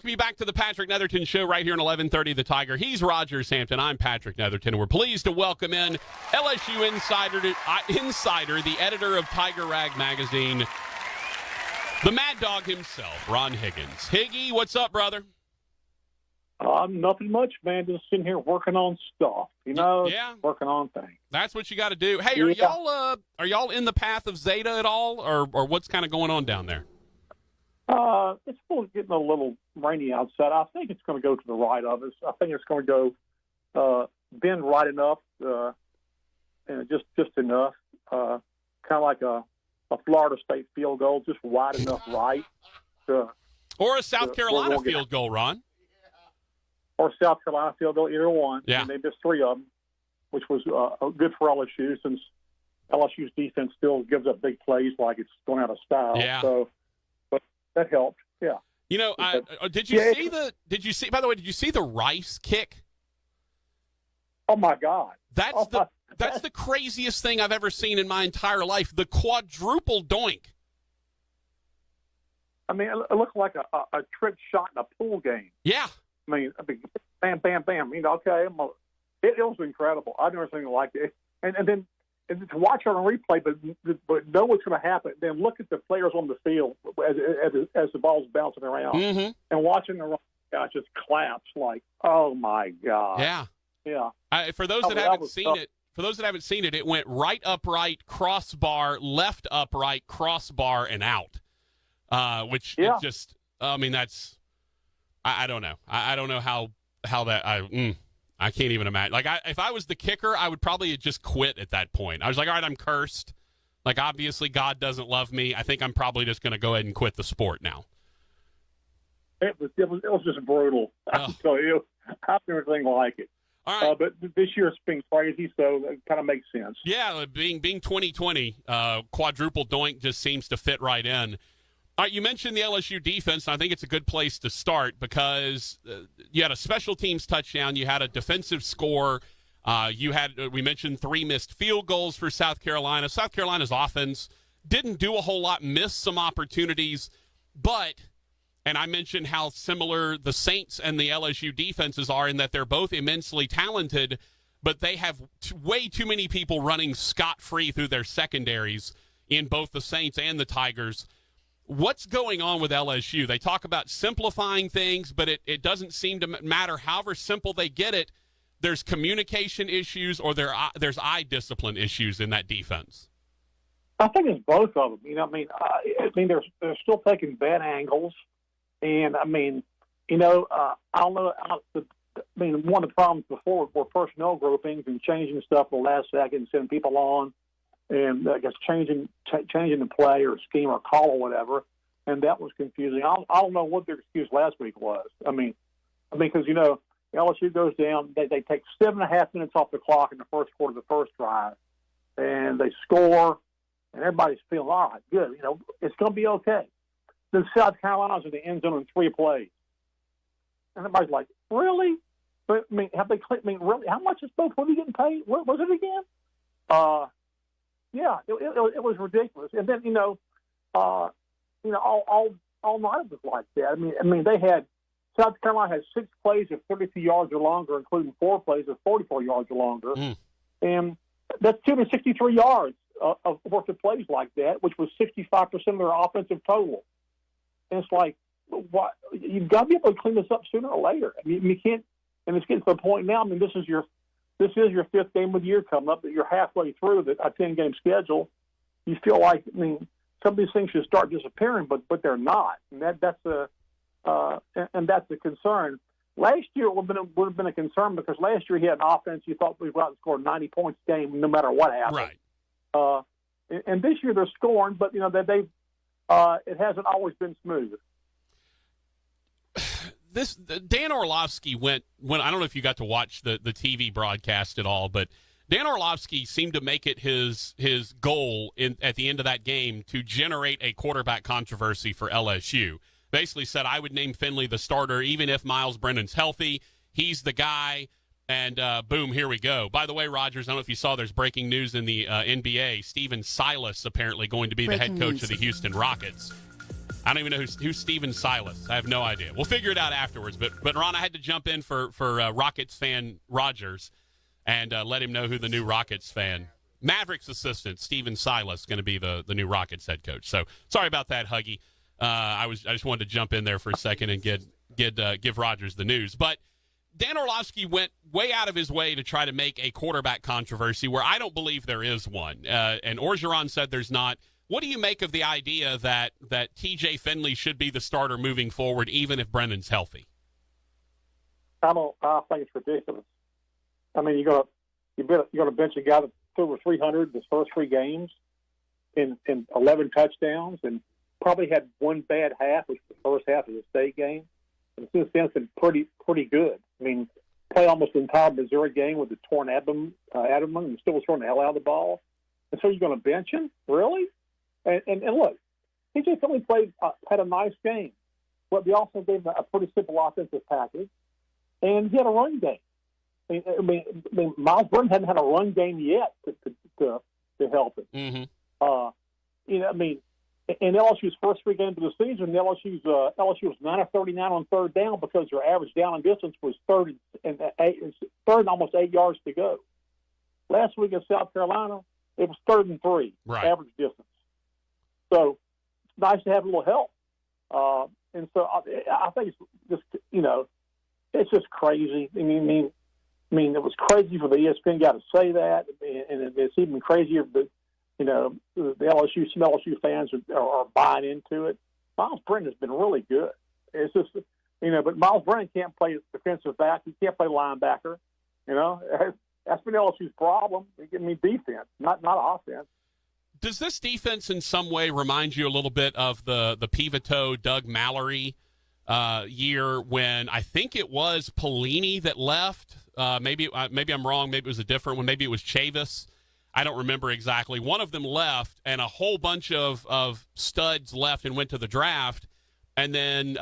Welcome you back to the Patrick Netherton Show right here on 1130 The Tiger. He's Roger Sampson. I'm Patrick Netherton, and we're pleased to welcome in LSU Insider, the editor of Tiger Rag Magazine, the Mad Dog himself, Ron Higgins. Higgy, what's up, brother? Nothing much, man. Just sitting here working on stuff, working on things. That's what you got to do. Hey, are y'all in the path of Zeta at all, or what's kind of going on down there? It's still getting a little rainy outside. I think it's going to go to the right of us. I think it's going to go bend right enough, and just enough, kind of like a Florida State field goal, just wide enough right. Or a South Carolina field goal, Ron. Or South Carolina field goal, either one. Yeah. And they missed three of them, which was good for LSU since LSU's defense still gives up big plays like it's going out of style. Yeah. So, but that helped. Yeah. Did you see? By the way, did you see the Rice kick? Oh my God. That's the craziest thing I've ever seen in my entire life. The quadruple doink. I mean, it looked like a trick shot in a pool game. Yeah. I mean, bam, bam, bam. Okay, it was incredible. I've never seen anything like it. And then to watch it on replay, but know what's going to happen. Then look at the players on the field as the ball's bouncing around, and watching the guys just collapse like, oh my God. Yeah, yeah. For those that haven't seen it, it went right upright, crossbar, left upright, crossbar, and out. Which is just, I mean, that's. I don't know. I don't know how that. I can't even imagine. Like, if I was the kicker, I would probably just quit at that point. I was like, all right, I'm cursed. Like, obviously, God doesn't love me. I think I'm probably just going to go ahead and quit the sport now. It was just brutal. I can tell you, I've never seen like it. All right. But this year's been crazy, so it kind of makes sense. Yeah, being 2020, quadruple doink just seems to fit right in. All right, you mentioned the LSU defense, and I think it's a good place to start because you had a special teams touchdown, you had a defensive score, we mentioned 3 missed field goals for South Carolina. South Carolina's offense didn't do a whole lot, missed some opportunities, and I mentioned how similar the Saints and the LSU defenses are in that they're both immensely talented, but they have way too many people running scot-free through their secondaries in both the Saints and the Tigers. What's going on with LSU? They talk about simplifying things, but it doesn't seem to matter. However simple they get it, there's communication issues or there's eye discipline issues in that defense. I think it's both of them. I mean, they're still taking bad angles, and I mean, I don't know. One of the problems before were personnel groupings and changing stuff at the last second, sending people on. And I guess changing the play or scheme or call or whatever, and that was confusing. I don't know what their excuse last week was. I mean, because LSU goes down, they take 7.5 minutes off the clock in the first quarter of the first drive, and they score, and everybody's feeling all right, good. It's going to be okay. Then South Carolina's in the end zone in 3 plays, and everybody's like, really? But I mean, really? How much is both? What are you getting paid? What was it again? Yeah, it was ridiculous. And then all night it was like that. I mean, they had South Carolina had 6 plays of 32 yards or longer, including 4 plays of 44 yards or longer, and that's 263 yards of worth of plays like that, which was 65% of their offensive total. And it's like, what? You've got to be able to clean this up sooner or later. I mean, you can't. And it's getting to the point now. I mean, this is your 5th game of the year coming up, that you're halfway through a 10-game schedule. You feel like, some of these things should start disappearing, but they're not, and that's a concern. Last year it would have been a concern because last year he had an offense you thought we'd go out and score 90 points a game no matter what happened. Right. And this year they're scoring, but it hasn't always been smooth. Dan Orlovsky went I don't know if you got to watch the TV broadcast at all, but Dan Orlovsky seemed to make it his goal at the end of that game to generate a quarterback controversy for LSU. Basically said, I would name Finley the starter even if Miles Brennan's healthy. He's the guy, and boom, here we go. By the way, Rogers, I don't know if you saw, there's breaking news in the NBA. Steven Silas apparently going to be the head coach of the Houston Rockets. I don't even know who's Steven Silas. I have no idea. We'll figure it out afterwards. But Ron, I had to jump in for Rockets fan Rogers and let him know who the new Rockets fan. Mavericks assistant Steven Silas going to be the new Rockets head coach. So sorry about that, Huggy. I just wanted to jump in there for a second and give Rogers the news. But Dan Orlovsky went way out of his way to try to make a quarterback controversy where I don't believe there is one. And Orgeron said there's not. What do you make of the idea that TJ Finley should be the starter moving forward, even if Brennan's healthy? I think it's ridiculous. I mean, you're gonna bench a guy that threw over 300 his first 3 games in 11 touchdowns and probably had one bad half, which was the first half of the state game. And since then, it's been pretty good. I mean, played almost the entire Missouri game with the torn abdomen and still was throwing the hell out of the ball. And so you're going to bench him? Really? And look, TJ Finley had a nice game. But they also gave him a pretty simple offensive package. And he had a run game. I mean, Miles Brennan hadn't had a run game yet to help him. Mm-hmm. I mean, in LSU's first 3 games of the season, LSU was 9 of 39 on third down because their average down and distance was third and almost 8 yards to go. Last week in South Carolina, it was 3rd and 3 average distance. So it's nice to have a little help. And so I think it's just it's just crazy. I mean, it was crazy for the ESPN guy to say that, and it's even crazier that the some LSU fans are buying into it. Miles Brennan has been really good. It's just but Miles Brennan can't play defensive back. He can't play linebacker. That's been LSU's problem. I mean, defense, not offense. Does this defense in some way remind you a little bit of the Pivito, Doug Mallory year when I think it was Pelini that left? Maybe I'm wrong. Maybe it was a different one. Maybe it was Chavis. I don't remember exactly. One of them left, and a whole bunch of studs left and went to the draft. And then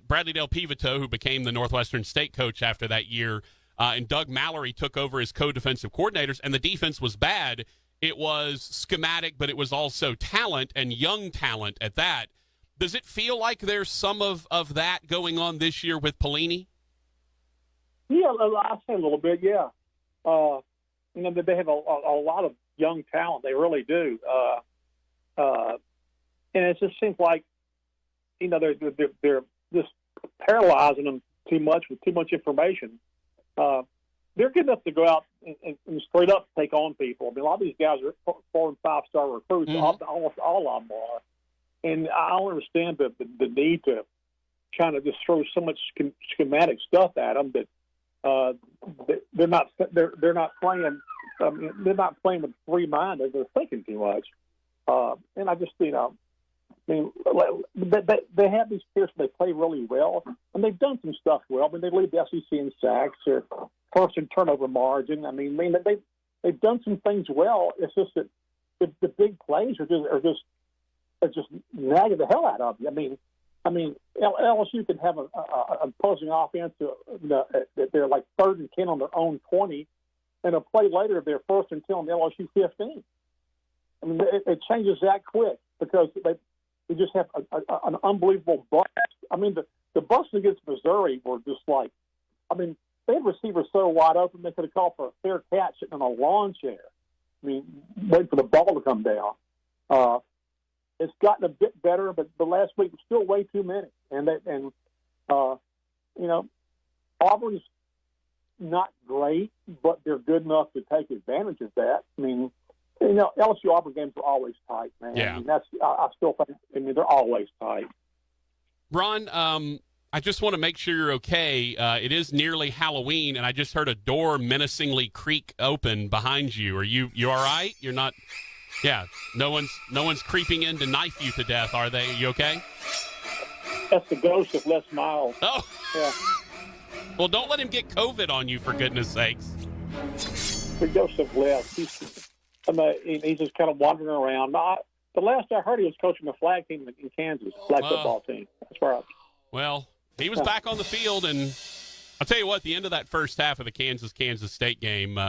Bradley Del Pivito, who became the Northwestern State coach after that year, and Doug Mallory took over as co-defensive coordinators, and the defense was bad. It was schematic, but it was also talent, and young talent at that. Does it feel like there's some of that going on this year with Pelini? Yeah, I'll say a little bit, yeah. They have a lot of young talent. They really do. And it just seems like, they're just paralyzing them too much with too much information. They're good enough to go out and straight up take on people. I mean, a lot of these guys are 4- and 5-star recruits. Mm-hmm. Almost all of them are. And I don't understand the need to kind of just throw so much schematic stuff at them that they're not playing. They're not playing with free mind. They're thinking too much. And I just they have these players. They play really well, and they've done some stuff well. I mean, they lead the SEC in sacks or first and turnover margin. I mean, they've done some things well. It's just that the big plays are just nagging the hell out of you. I mean, LSU can have an opposing offense. They're like 3rd and 10 on their own 20, and a play later they're 1st and 10 on the LSU 15. I mean, it changes that quick because they just have an unbelievable bust. I mean, the busts against Missouri were just like, they had receivers so wide open they could have called for a fair catch sitting on a lawn chair. I mean, waiting for the ball to come down. It's gotten a bit better, but the last week was still way too many. Auburn's not great, but they're good enough to take advantage of that. I mean, LSU Auburn games are always tight, man. Yeah. I mean, I still think, they're always tight. Ron, I just want to make sure you're okay. It is nearly Halloween, and I just heard a door menacingly creak open behind you. Are you all right? You're not. Yeah, no one's creeping in to knife you to death, are they? Are you okay? That's the ghost of Les Miles. Oh, yeah. Well, don't let him get COVID on you, for goodness sakes. The ghost of Les. He's just kind of wandering around. The last I heard, he was coaching the flag team in Kansas, flag football team. That's right. Well, he was back on the field, and I'll tell you what, the end of that first half of the Kansas State game.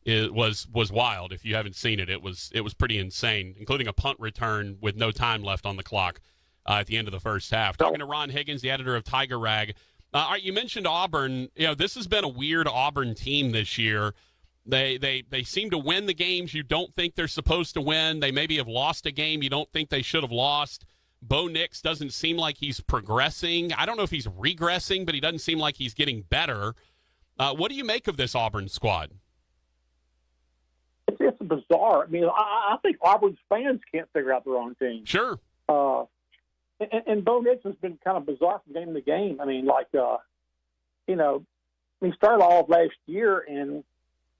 It was wild. If you haven't seen it, it was pretty insane, including a punt return with no time left on the clock. at the end of the first half. Talking to Ron Higgins, the editor of Tiger Rag. All right, you mentioned Auburn. This has been a weird Auburn team this year. They seem to win the games you don't think they're supposed to win. They maybe have lost a game you don't think they should have lost. Bo Nix doesn't seem like he's progressing. I don't know if he's regressing, but he doesn't seem like he's getting better. What do you make of this Auburn squad? It's bizarre. I mean, I think Auburn's fans can't figure out their own team. Sure. And Bo Nix has been kind of bizarre from game to game. I mean, he started all of last year, and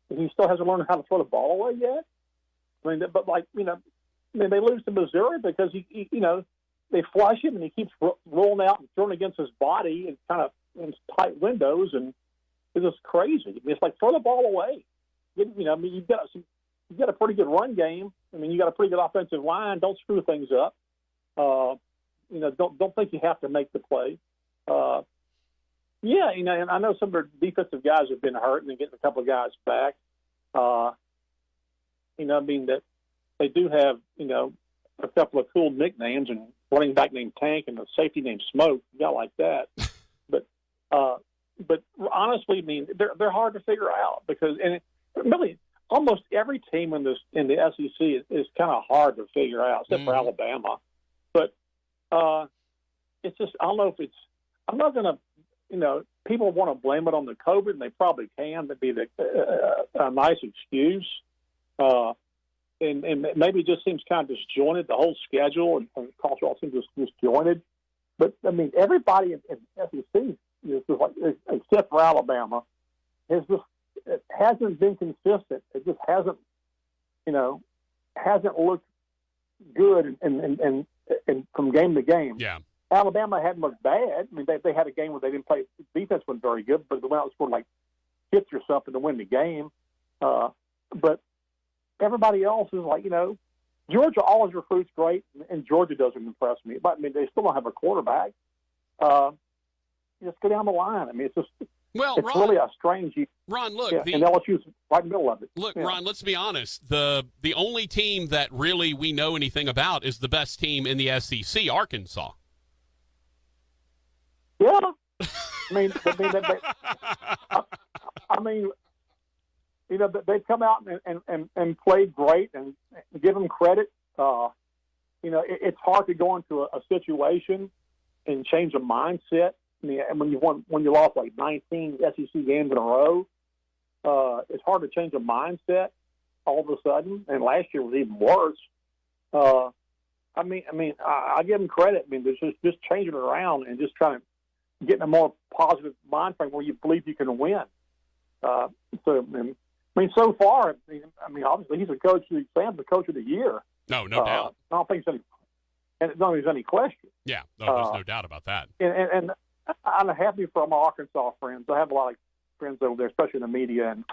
he still hasn't learned how to throw the ball away yet. I mean, but they lose to Missouri because they flush him and he keeps rolling out and throwing against his body and kind of in tight windows, and it's just crazy. I mean, it's like throw the ball away. You've got a pretty good run game. I mean, you got a pretty good offensive line. Don't screw things up. Don't think you have to make the play. And I know some of their defensive guys have been hurt and they're getting a couple of guys back. That they do have, a couple of cool nicknames, and running back named Tank and a safety named Smoke, a guy like that. But honestly, I mean, they're hard to figure out because, really, almost every team in the SEC is kind of hard to figure out, except for Alabama. But it's just, I don't know if it's. I'm not going to, people want to blame it on the COVID, and they probably can. That'd be a nice excuse. And maybe it just seems kind of disjointed, the whole schedule and culture all seems disjointed. But, I mean, everybody in SEC, except for Alabama, it hasn't been consistent. It just hasn't looked good and from game to game. Yeah. Alabama hadn't looked bad. I mean, they had a game where they didn't play. Defense wasn't very good, but they went out and scored like 50 or something to win the game. But everybody else is like, Georgia always recruits great, and Georgia doesn't impress me. But, I mean, they still don't have a quarterback. Just go down the line. I mean, it's Ron, really a strange. Ron, look, and LSU's right in the middle of it. Look, yeah. Ron, let's be honest. The only team that really we know anything about is the best team in the SEC, Arkansas. Yeah, they've come out and played great, and give them credit. It's hard to go into a situation and change a mindset. I mean, when you lost like 19 SEC games in a row, it's hard to change a mindset all of a sudden. And last year was even worse. I give them credit. I mean, there's just changing it around and just trying to get in a more positive mind frame where you believe you can win. So far, obviously he's a coach. Sam's the coach of the year. No doubt. I don't think there's any question. Yeah, there's no doubt about that. And I'm happy for my Arkansas friends. I have a lot of friends over there, especially in the media, and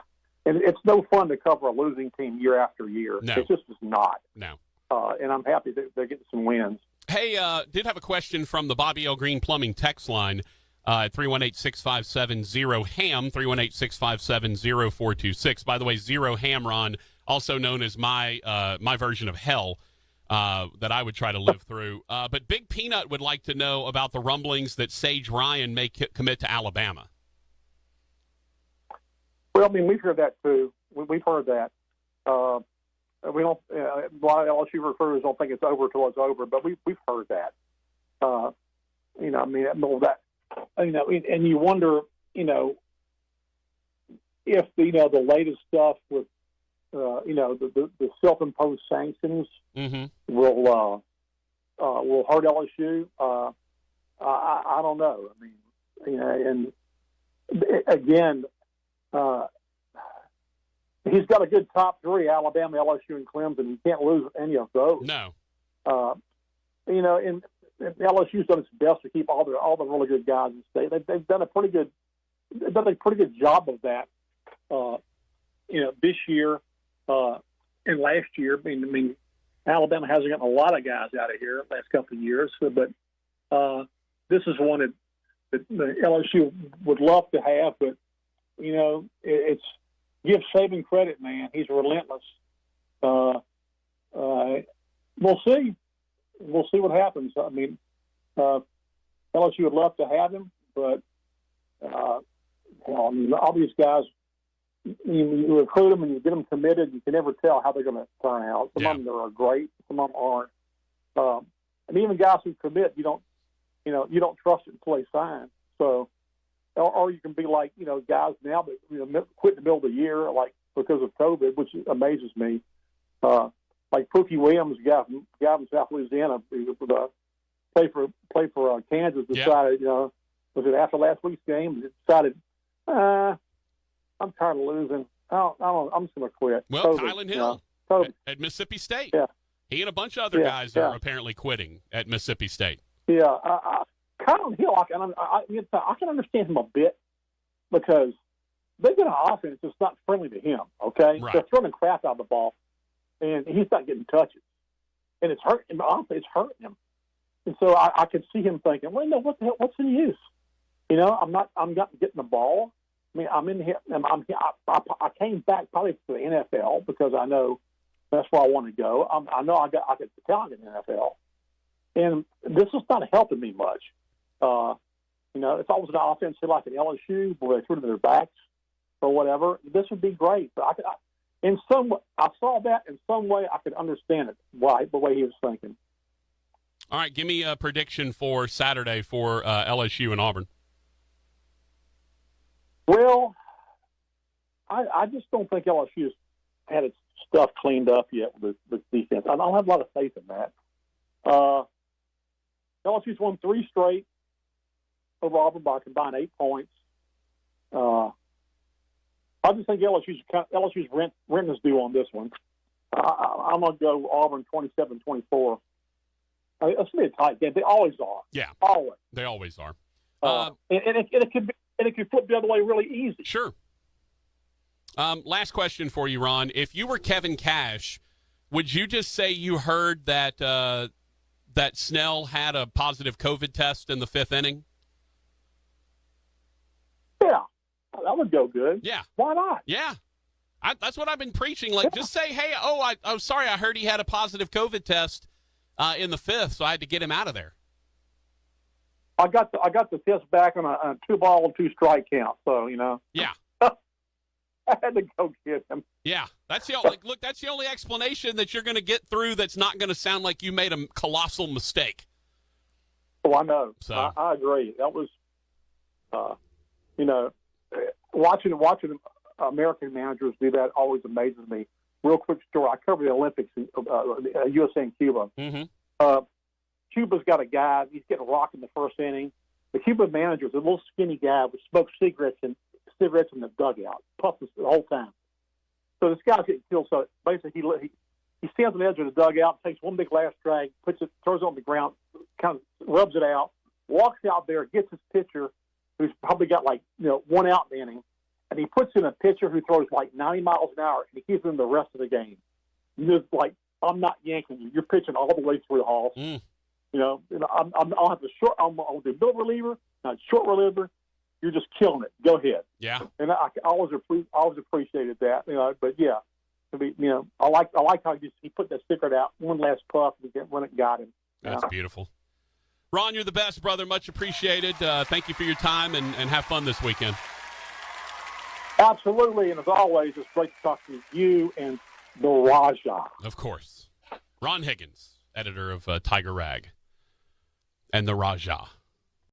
it's no fun to cover a losing team year after year. No. It's just not. No. And I'm happy that they're getting some wins. Hey, did have a question from the Bobby L. Green Plumbing text line at 318-657-0HAM, 318-657-0426. By the way, Zero Ham, Ron, also known as my version of hell that I would try to live through. But Big Peanut would like to know about the rumblings that Sage Ryan may commit to Alabama. Well, I mean, we've heard that too. We've heard that. We don't. A lot of LSU recruiters don't think it's over till it's over, but we've heard that. And you wonder, if the latest stuff with, the self-imposed sanctions will hurt LSU. I don't know. I mean, and again, he's got a good top three: Alabama, LSU, and Clemson. You can't lose any of those. No. And LSU's done its best to keep all the really good guys in state. They've done a pretty good job of that. This year and last year. I mean, Alabama hasn't gotten a lot of guys out of here the last couple of years, but this is one that the LSU would love to have. But it's give Saban credit, man. He's relentless. We'll see. We'll see what happens. I mean, LSU would love to have him, but all these guys, you recruit them and you get them committed. You can never tell how they're going to turn out. Some of them are great, some of them aren't. And even guys who commit, you don't trust it until they sign. So, or you can be like guys now that quit in the middle of the year, like because of COVID, which amazes me. Like Pookie Williams, guy from South Louisiana, played for Kansas. Decided, was it after last week's game? Decided, I'm tired of losing. I'm just going to quit. Well, Kylan Hill at Mississippi State. Yeah. He and a bunch of other guys are apparently quitting at Mississippi State. Yeah, Kylan Hill, I can understand him a bit because they've got an offense that's not friendly to him. Okay, right. They're throwing crap out of the ball, and he's not getting touches, and it's hurting him. Honestly, it's hurting him. And so I could see him thinking, well, no, what the hell? What's the use? I'm not getting the ball. I mean, I'm in here. I came back probably to the NFL because I know that's where I want to go. I know I got the talent in the NFL, and this is not helping me much. It's always an offense like an LSU where they threw to their backs or whatever. This would be great, but I saw that in some way I could understand it. Why the way he was thinking. All right, give me a prediction for Saturday for LSU and Auburn. Well, I just don't think LSU's had its stuff cleaned up yet with defense. I don't have a lot of faith in that. LSU's won 3 straight over Auburn by a combined 8 points. I just think LSU's rent is due on this one. I'm going to go Auburn 27-24. It's going to be a tight game. They always are. Yeah. Always. They always are. And it could flip the other way really easy. Sure. Last question for you, Ron. If you were Kevin Cash, would you just say you heard that that Snell had a positive COVID test in the 5th inning? Yeah, that would go good. Yeah. Why not? Yeah. That's what I've been preaching. Like, just say, hey, I'm sorry, I heard he had a positive COVID test in the 5th, so I had to get him out of there. I got the test back on a 2-ball, 2-strike count. So Yeah. I had to go get him. Yeah, that's the that's the only explanation that you're going to get through. That's not going to sound like you made a colossal mistake. Oh, I know. So I agree. That was, watching American managers do that always amazes me. Real quick story: I covered the Olympics in USA and Cuba. Mm-hmm. Cuba's got a guy. He's getting rocked in the 1st inning. The Cuban manager's a little skinny guy who smokes cigarettes in the dugout, puffs the whole time. So this guy's getting killed. So basically, he stands on the edge of the dugout, takes one big last drag, puts it, throws it on the ground, kind of rubs it out, walks out there, gets his pitcher, who's probably got 1 out in the inning, and he puts in a pitcher who throws 90 miles an hour, and he keeps him the rest of the game. You're just like, I'm not yanking you. You're pitching all the way through the halls. Mm. I'll have the short. I'll do middle reliever, not short reliever. You're just killing it. Go ahead. Yeah. And I always appreciated that. But yeah, I like how he put that cigarette out, one last puff when it got him. That's beautiful. Ron, you're the best, brother. Much appreciated. Thank you for your time and have fun this weekend. Absolutely, and as always, it's great to talk to you and the Raja. Of course. Ron Higgins, editor of Tiger Rag and the Raja.